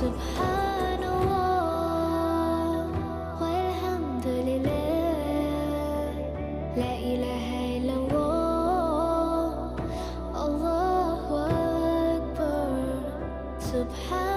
سبحان الله والحمد لله لا إله إلا الله الله أكبر سبحان